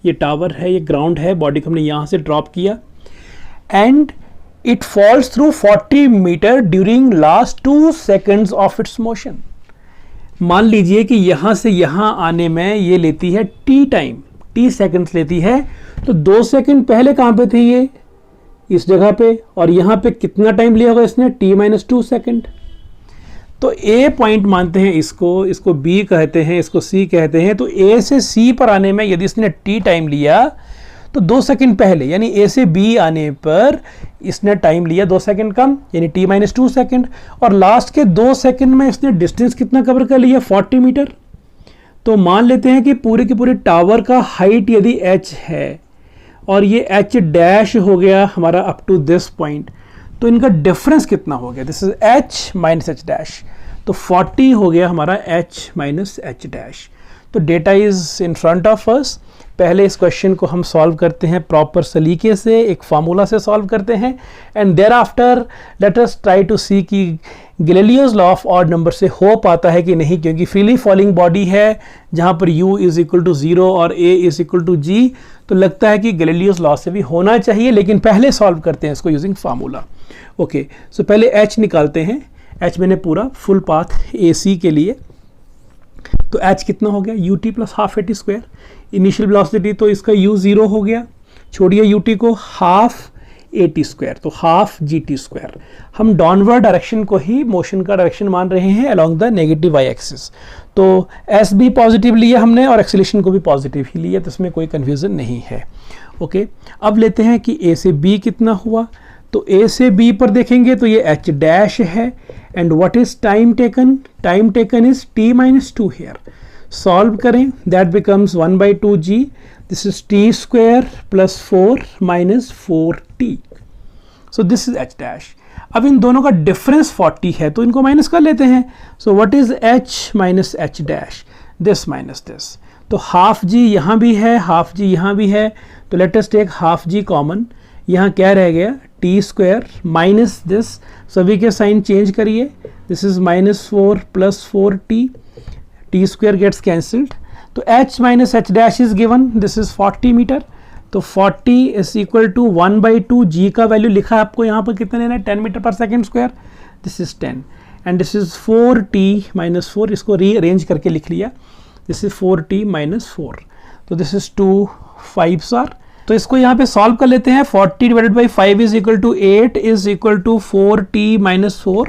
ये टावर है, ये ग्राउंड है, बॉडी को हमने यहाँ से ड्रॉप किया and it falls through 40 meter during last 2 seconds of its motion। मान लीजिए कि यहाँ से यहाँ आने में ये लेती है t टाइम, t सेकंड्स लेती है, तो 2 सेकंड पहले कहाँ पे थी ये, इस जगह पे, और यहाँ पे कितना टाइम लिया होगा इसने, t-2 सेकंड। तो A पॉइंट मानते हैं इसको B कहते हैं, इसको C कहते हैं। तो A से C पर आने में यदि इसने t टाइम लिया तो 2 सेकंड पहले, यानी A से B आने पर इसने टाइम लिया 2 सेकंड कम, यानी t-2 सेकंड, और लास्ट के 2 सेकंड में इसने डिस्टेंस कितना कवर कर लिया, 40 मीटर। तो मान लेते हैं कि पूरे के पूरे टावर का हाइट यदि h है और ये h' हो गया हमारा अप टू दिस पॉइंट, तो इनका डिफरेंस कितना हो गया, this is h minus h', तो 40 हो गया हमारा h माइनस h'। तो data is in front of us. पहले इस क्वेश्चन को हम सॉल्व करते हैं प्रॉपर सलीके से, एक फार्मूला से सॉल्व करते हैं, and thereafter let us try to see कि Galileo's law of odd number से हो पाता है कि नहीं, क्योंकि फ्रीली फॉलिंग बॉडी है जहां पर u इज इक्वल टू 0 और a is equal to g, तो लगता है कि गैलीलियोस लॉ से भी होना चाहिए, लेकिन पहले सॉल्व करते हैं इसको यूजिंग फार्मूला। ओके, सो पहले h निकालते हैं। h मैंने पूरा फुल पाथ AC के लिए, तो h कितना हो गया, ut + ½ at²। इनिशियल वेलोसिटी तो इसका u 0 हो गया, छोड़िए ut को, ½ at², तो ½ gt²। हम डाउनवर्ड डायरेक्शन को ही मोशन का डायरेक्शन मान रहे हैं along the negative y axis. तो s भी पॉजिटिव लिया हमने और एक्सेलरेशन को भी पॉजिटिव ही लिया, तो इसमें कोई कन्फ्यूजन नहीं है। ओके, अब लेते हैं कि ए से बी कितना हुआ, तो ए से बी पर देखेंगे तो ये एच डैश है, and what is time taken, time taken is t minus 2 here. Solve करें, that becomes 1/2g, this is t square plus 4 minus 4t. So this is H dash. अब इन दोनों का डिफरेंस 40 है तो इनको माइनस कर लेते हैं. सो what is h minus h dash, this minus this. तो हाफ जी यहाँ भी है, हाफ जी यहाँ भी है, तो लेट अस टेक हाफ जी कॉमन. यहाँ क्या रह गया, टी स्क्वायर माइनस दिस, सभी के साइन चेंज करिए, this is minus 4 plus 4t, t square gets cancelled. तो h minus h dash is given, this is 40 metre. तो 40 इज इक्वल टू 1/2 g का वैल्यू लिखा है आपको यहाँ पर कितना लेना है, 10 मीटर पर second square, this is 10, and this is 4t minus 4, इसको रीअरेंज करके लिख लिया, दिस इज 4t माइनस 4. तो दिस इज 2 5s आर. तो इसको यहाँ पे सॉल्व कर लेते हैं. 40 divided by 5 is equal to 8 is equal to 4t minus 4.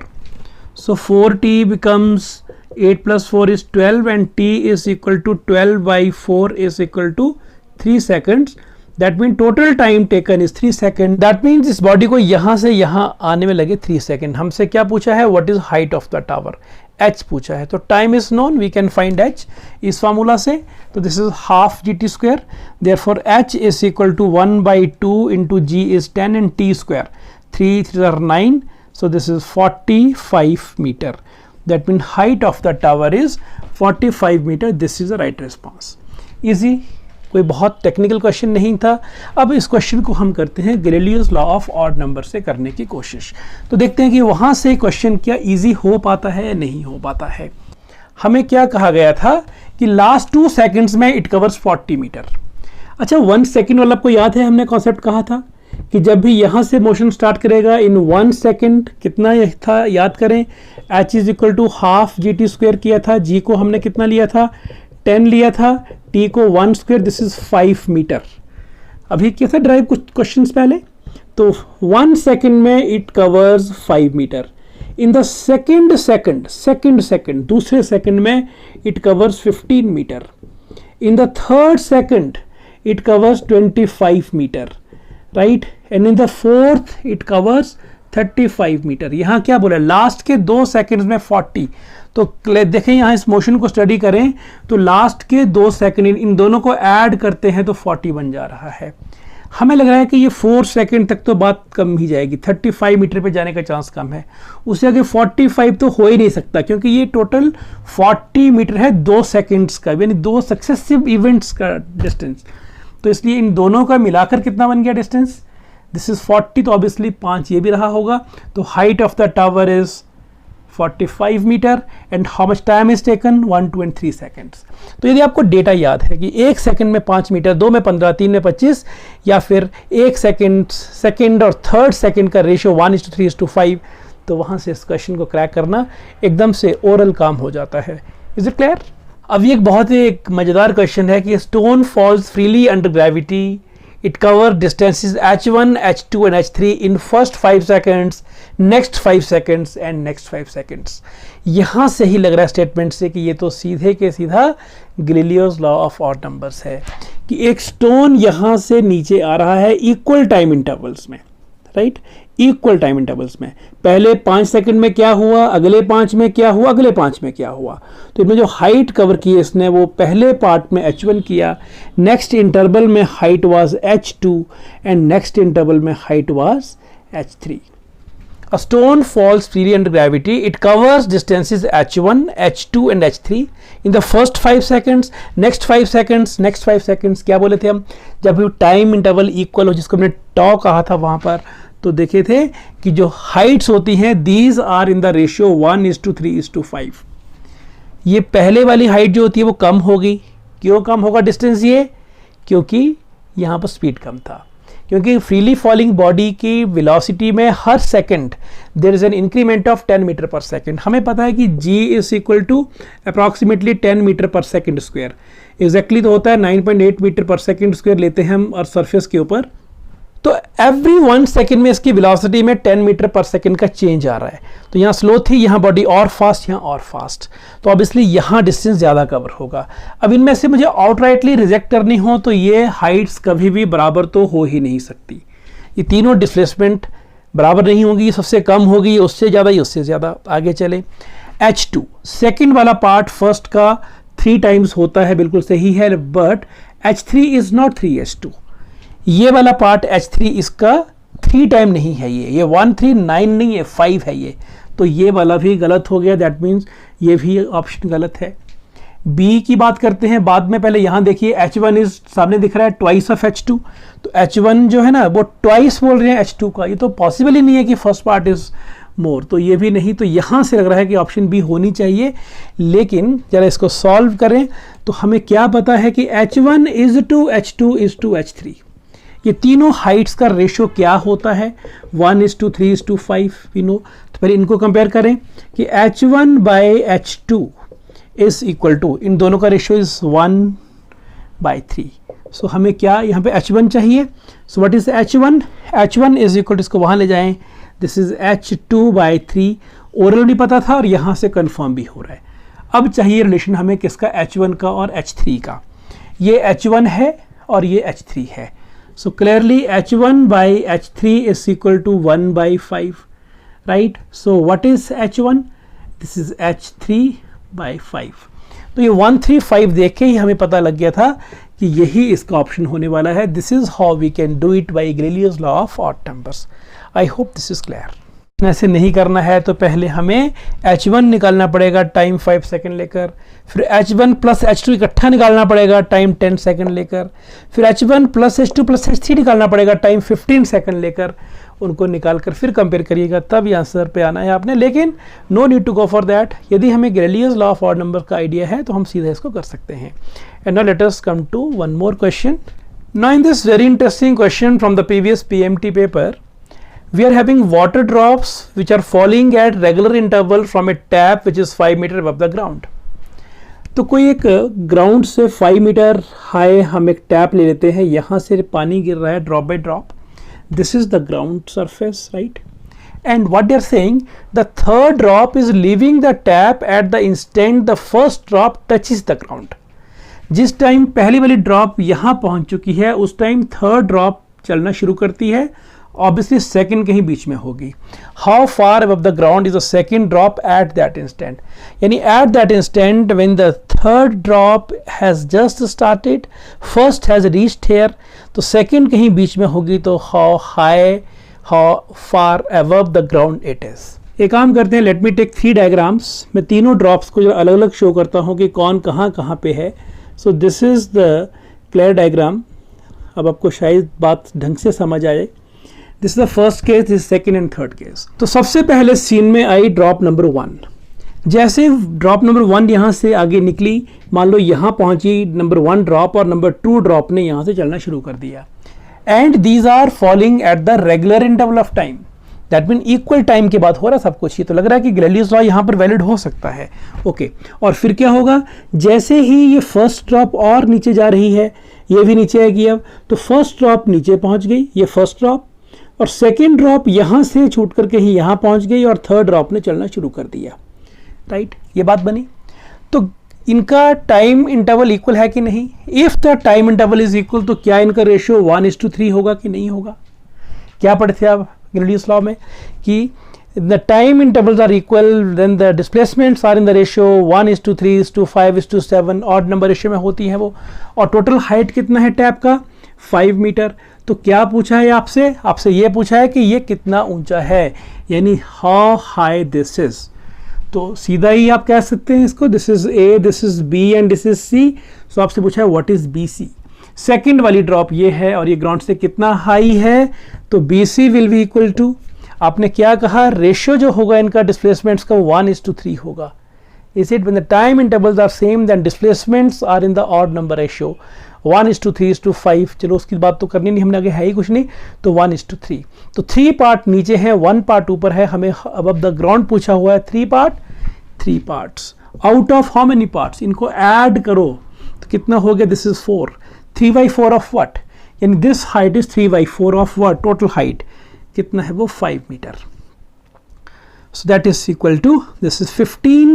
So 4t becomes 8 plus 4 is 12 and t is equal to 12/4 is equal to 3 seconds. That means total time taken is 3 seconds. That means इस body को यहाँ से यहाँ आने में लगे 3 second. हमसे क्या पूछा है, what is height of the tower, h पूछा है. तो time is known, we can find h इस फार्मूला से. तो this is half gt square. Therefore h is equal to 1/2 into g is 10 and t square 3 3 are 9. So this is 45 meter. That means height of the tower is 45 meter. This is the right response. Easy. कोई बहुत technical question नहीं था. अब इस question को हम करते हैं Galileo's law of odd number से करने की कोशिश. तो देखते हैं कि वहाँ से क्वेश्चन क्या इजी हो पाता है या नहीं हो पाता है. हमें क्या कहा गया था कि लास्ट 2 सेकंड्स में इट कवर्स 40 मीटर. अच्छा, 1 सेकंड वाला आपको याद है, हमने कॉन्सेप्ट कहा था कि जब भी यहाँ से मोशन स्टार्ट करेगा इन 1 सेकेंड कितना था, याद करें, h is equal to half g t square किया था, g को हमने कितना लिया था, 10 लिया था, t को 1 स्क्वायर, दिस इज 5 मीटर. अभी क्या था ड्राइव कुछ क्वेश्चंस पहले, तो 1 सेकेंड में it covers 5 metre. In the second दूसरे सेकेंड में it covers 15 metre. In the third second it covers 25 metre, right, and in the fourth it covers 35 metre. यहाँ क्या बोला, लास्ट के 2 सेकेंड्स में 40. तो देखें यहाँ इस मोशन को स्टडी करें तो लास्ट के 2 सेकेंड इन दोनों को ऐड करते हैं तो 40 बन जा रहा है. हमें लग रहा है कि ये 4 सेकेंड तक तो बात कम ही जाएगी, 35 मीटर पे जाने का चांस कम है. उससे आगे 45 तो हो ही नहीं सकता क्योंकि ये टोटल 40 मीटर है 2 सेकेंड्स का, यानी 2 सक्सेसिव इवेंट्स का डिस्टेंस. तो इसलिए इन दोनों का मिलाकर कितना बन गया डिस्टेंस, दिस इज 40, तो ऑब्वियसली 5 ये भी रहा होगा. तो height of the tower is 45 metre and how much time is taken, 1 2 and 3 seconds. तो यदि आपको डेटा याद है कि 1 सेकेंड में 5 मीटर, 2 में 15, 3 में 25, या फिर 1 सेकेंड और थर्ड सेकेंड का रेशियो 1:3:5, तो वहाँ से इस क्वेश्चन को क्रैक करना एकदम से ओरल काम हो जाता है. Is it clear? अब ये एक बहुत ही एक मज़ेदार क्वेश्चन है कि stone falls freely under gravity, it cover distances h1 h2 and h3 in first 5 seconds, next 5 seconds and next 5 seconds. यहाँ से ही लग रहा है स्टेटमेंट से कि ये तो सीधे के सीधा Galileo's law of odd numbers है कि एक स्टोन यहाँ से नीचे आ रहा है इक्वल टाइम इंटरवल्स में, राइट, इक्वल टाइम इंटरवल्स में. पहले 5 सेकंड में क्या हुआ, अगले 5 में क्या हुआ, अगले 5 में क्या हुआ. तो इसमें जो हाइट कवर की इसने वो पहले पार्ट में h1 किया, नेक्स्ट इंटरवल में height was h2 and next interval में height was h3. A stone falls freely under gravity. It covers distances h1, h2 and h3 in the first 5 seconds, next 5 seconds, next 5 seconds. क्या बोले थे हम, जब भी time interval equal हो, जिसको हमने टॉ कहा था वहाँ पर, तो देखे थे कि जो हाइट्स होती हैं these are in the ratio 1:3:5. ये पहले वाली हाइट जो होती है वो कम होगी. क्यों कम होगा डिस्टेंस ये, क्योंकि यहाँ पर स्पीड कम था. क्योंकि फ्रीली फॉलिंग बॉडी की वेलोसिटी में हर second there is an increment of 10 metre per second. हमें पता है कि g is equal to approximately 10 metre per second square. Exactly तो होता है 9.8 मीटर पर सेकंड स्क्वायर लेते हैं हम और सरफेस के ऊपर. तो एवरी 1 सेकेंड में इसकी वेलोसिटी में 10 मीटर पर सेकेंड का चेंज आ रहा है। तो यहाँ स्लो थी, यहाँ बॉडी और फास्ट, यहाँ और फास्ट, तो ऑब्वियसली यहाँ डिस्टेंस ज़्यादा कवर होगा। अब इनमें से मुझे आउटराइटली रिजेक्ट करनी हो तो ये हाइट्स कभी भी बराबर तो हो ही नहीं सकती। ये तीनों डिस्प्लेसमेंट बराबर नहीं होगी, सबसे कम होगी, उससे ज़्यादा, ये उससे ज़्यादा। आगे चले, H2 सेकेंड वाला पार्ट फर्स्ट का 3 टाइम्स होता है, बिल्कुल सही है, but H3 is not 3H2। ये वाला पार्ट H3 इसका 3 टाइम नहीं है, ये 139 नहीं है, 5 है ये, तो ये वाला भी गलत हो गया। दैट मीन्स ये भी ऑप्शन गलत है। बी की बात करते हैं बाद में, पहले यहाँ देखिए H1 इज सामने दिख रहा है ट्वाइस ऑफ H2, तो H1 जो है ना वो ट्वाइस बोल रहे हैं H2 का, ये तो पॉसिबल ही नहीं है कि फर्स्ट पार्ट इज मोर, तो ये भी नहीं। तो यहाँ से लग रहा है कि ऑप्शन बी होनी चाहिए, लेकिन जरा इसको सॉल्व करें तो हमें क्या पता है कि H1 is to H2 is to H3। ये तीनों हाइट्स का रेशियो क्या होता है, 1:3:5 वी नो। तो पहले इनको कंपेयर करें कि H1 by H2 is equal to, इन दोनों का रेशियो इज 1/3। सो हमें क्या यहाँ पे H1 चाहिए। So what is H1? H1 is equal to, इसको वहाँ ले जाएं, दिस इज H2/3। ओरल भी पता था और यहाँ से कंफर्म भी हो रहा है। अब चाहिए रिलेशन हमें किसका, H1 का और H3 का। ये H1 है और ये H3 है। So clearly H1/H3 is equal to 1/5, right? So what is H1? This is H3/5. तो ये 135 देख के ही हमें पता लग गया था कि यही इसका ऑप्शन होने वाला है। This is how we can do it by Galileo's law of odd numbers. I hope this is clear. ऐसे नहीं करना है तो पहले हमें H1 निकालना पड़ेगा टाइम 5 सेकंड लेकर, फिर H1 प्लस H2 इकट्ठा निकालना पड़ेगा टाइम 10 सेकंड लेकर, फिर H1 plus H2 plus H3 निकालना पड़ेगा टाइम 15 सेकंड लेकर। उनको निकाल कर फिर कंपेयर करिएगा, तब ये आंसर पे आना है आपने। लेकिन no need to go for that. यदि हमें Galileo's law of odd number का आइडिया है तो हम सीधा इसको कर सकते हैं। And now let us come to one more question. Now in this very interesting question from the previous PMT paper, we are having water drops which are falling at regular interval from a tap which is 5 meter above the ground. तो कोई एक ground से 5 metre high हम एक tap ले लेते हैं, यहाँ से पानी गिर रहा है drop by drop. This is the ground surface, right? And what they are saying, the third drop is leaving the tap at the instant the first drop touches the ground. जिस टाइम पहली वाली drop यहाँ पहुँच चुकी है उस time third drop चलना शुरू करती है। ऑब्वियसली सेकंड कहीं बीच में होगी। How far above the ground is the second drop at that instant, यानी at that instant when the third drop has just started, first has reached here, तो सेकंड कहीं बीच में होगी। तो how high, how far above the ground it is. एक काम करते हैं, लेट मी टेक 3 डायग्राम्स। मैं तीनों ड्रॉप्स को अलग अलग शो करता हूँ कि कौन कहाँ कहाँ पे है। सो this is the clear diagram. अब आपको शायद बात ढंग से समझ आए। This is the first case, this second and third case. तो सबसे पहले सीन में आई ड्रॉप नंबर 1। जैसे ड्रॉप नंबर 1 यहाँ से आगे निकली, मान लो यहाँ पहुंची नंबर 1 ड्रॉप और नंबर 2 ड्रॉप ने यहाँ से चलना शुरू कर दिया। And these are falling at the regular interval of time, that mean equal time के बाद हो रहा है सब कुछ। ये तो लग रहा है कि गैलीलियोस लॉ यहाँ पर वैलिड हो सकता है। ओके, और फिर क्या होगा, जैसे ही ये फर्स्ट ड्रॉप और नीचे जा रही है, ये भी नीचे आएगी। अब तो फर्स्ट ड्रॉप नीचे पहुँच गई, ये फर्स्ट ड्रॉप, और सेकेंड ड्रॉप यहाँ से छूट करके ही यहाँ पहुँच गई और थर्ड ड्रॉप ने चलना शुरू कर दिया, राइट? ये बात बनी। तो इनका टाइम इंटरवल इक्वल है कि नहीं? If the time interval is equal, तो क्या इनका रेशियो 1:3 होगा कि नहीं होगा? क्या पढ़े थे आप गैलीलियोस लॉ में कि the time intervals are equal, then the displacements are in the ratio 1:3:5:7 odd number ratio में होती है वो। और टोटल हाइट कितना है टैप का? 5 मीटर। तो क्या पूछा है आपसे? आपसे ये पूछा है कि ये कितना ऊंचा है, यानी हाउ हाई दिस इज। तो सीधा ही आप कह सकते हैं इसको, this is A, this is B and this is C. So आपसे पूछा है व्हाट इज BC। सेकेंड वाली ड्रॉप ये है और ये ग्राउंड से कितना हाई है, तो BC will be equal to, आपने क्या कहा, रेशियो जो होगा इनका डिस्प्लेसमेंट्स का 1:3 होगा। Is it? When the time intervals are same then displacements are in the odd number ratio 1:3:5। चलो उसकी बात तो करनी नहीं, हमने आगे है ही कुछ नहीं, तो 1:3। तो 3 पार्ट नीचे है, 1 पार्ट ऊपर है। हमें अब द ग्राउंड पूछा हुआ है 3 part, 3 parts out of how many parts? इनको ऐड करो तो कितना हो गया? This is 4। 3/4 of what? यानी this height is 3/4 of what total height कितना है वो 5 metre. So that is equal to, this is 15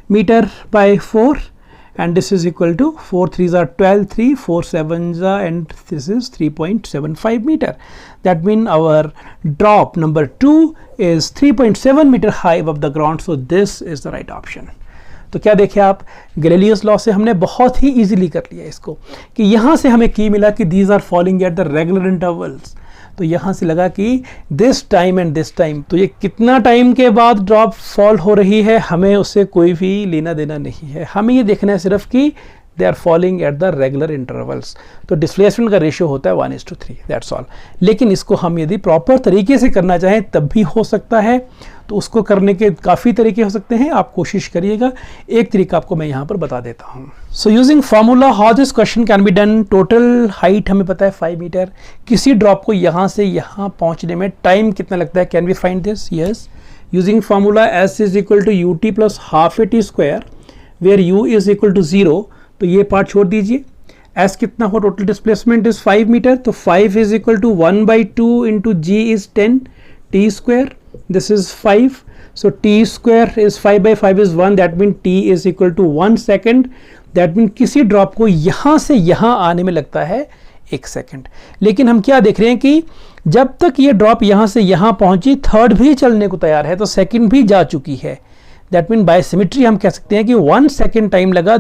meter by 4 and this is equal to 4 3s are 12, 3 4 7s are, and this is 3.75 meter. That means our drop number 2 is 3.7 meter high above the ground. So this is the right option. तो क्या देखिए आप, Galileo's law से हमने बहुत ही easily कर लिया इसको कि यहाँ से हमें की मिला कि these are falling at the regular intervals. तो यहाँ से लगा कि this time and this time, तो ये कितना टाइम के बाद ड्रॉप फॉल हो रही है हमें उससे कोई भी लेना देना नहीं है. हमें ये देखना है सिर्फ कि they are falling at the regular intervals. तो डिस्प्लेसमेंट का रेशियो होता है 1:3, दैट्स ऑल. लेकिन इसको हम यदि प्रॉपर तरीके से करना चाहें तब भी हो सकता है. तो उसको करने के काफ़ी तरीके हो सकते हैं, आप कोशिश करिएगा. एक तरीका आपको मैं यहाँ पर बता देता हूँ. So using formula how this question can be done. Total height हमें पता है 5 मीटर. किसी ड्रॉप को यहाँ से यहाँ पहुँचने में टाइम कितना लगता है, can we find this. Yes, using formula S is equal to UT plus half AT square where U is equal to 0. तो ये पार्ट छोड़ दीजिए. S कितना हो, टोटल डिस्प्लेसमेंट इज 5 मीटर. तो 5 is equal to 1/2 into G is 10 T square. This is 5. So T square is 5/5 is 1. That means T is equal to 1 second. That means किसी drop को यहाँ से यहाँ आने में लगता है 1 सेकेंड. लेकिन हम क्या देख रहे हैं कि जब तक ये ड्रॉप यहाँ से यहाँ पहुँची थर्ड भी चलने को तैयार है, तो सेकेंड भी जा चुकी है. दैट मीन बाय सिमेट्री हम कह सकते हैं कि 1 सेकेंड टाइम लगा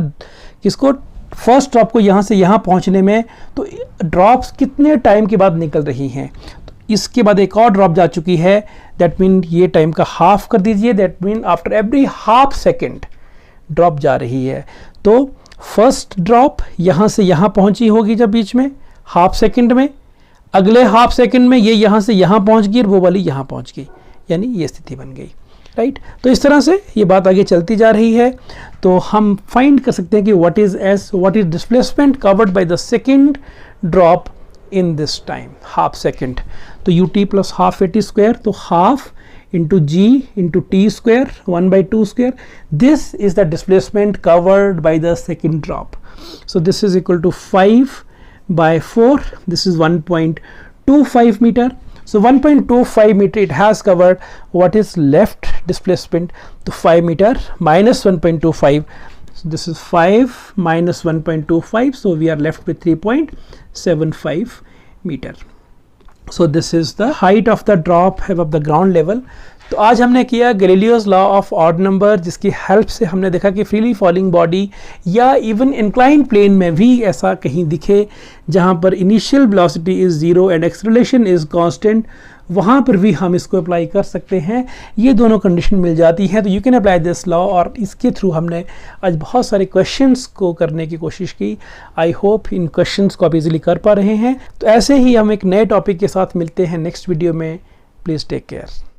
किसको, फर्स्ट ड्रॉप को यहाँ से यहाँ पहुँचने में. तो ड्रॉप्स कितने टाइम के बाद निकल रही हैं, इसके बाद एक और ड्रॉप जा चुकी है. दैट मीन ये टाइम का हाफ कर दीजिए. That mean after every half second drop जा रही है. तो फर्स्ट ड्रॉप यहाँ से यहाँ पहुँची होगी जब बीच में हाफ सेकेंड में, अगले हाफ सेकेंड में ये यहाँ से यहाँ पहुँच गई और वो वाली यहाँ पहुँच गई, यानी ये स्थिति बन गई. राइट. तो इस तरह से ये बात आगे चलती जा रही है. तो हम फाइंड कर सकते हैं कि what is S, what is displacement covered by the second drop in this time, half second. तो UT plus half AT square, तो half into G into T square 1/2 square. This is the displacement covered by the second drop. So this is equal to 5/4. This is 1.25 meter. So 1.25 meter it has covered. What is left displacement? तो 5 meter minus 1.25. So this is 5 minus 1.25. So we are left with 3.75 meter. So this is the height of the drop above the ground level. तो आज हमने किया Galileo's law of odd number, जिसकी help से हमने देखा कि फ्रीली फॉलिंग बॉडी या इवन इंक्लाइंड प्लेन में भी ऐसा कहीं दिखे जहाँ पर initial velocity is 0 and acceleration is constant, वहाँ पर भी हम इसको अप्लाई कर सकते हैं. ये दोनों कंडीशन मिल जाती हैं तो you can apply this law. और इसके थ्रू हमने आज बहुत सारे क्वेश्चंस को करने की कोशिश की. आई होप इन क्वेश्चंस को आप इजीली कर पा रहे हैं. तो ऐसे ही हम एक नए टॉपिक के साथ मिलते हैं नेक्स्ट वीडियो में. Please take care.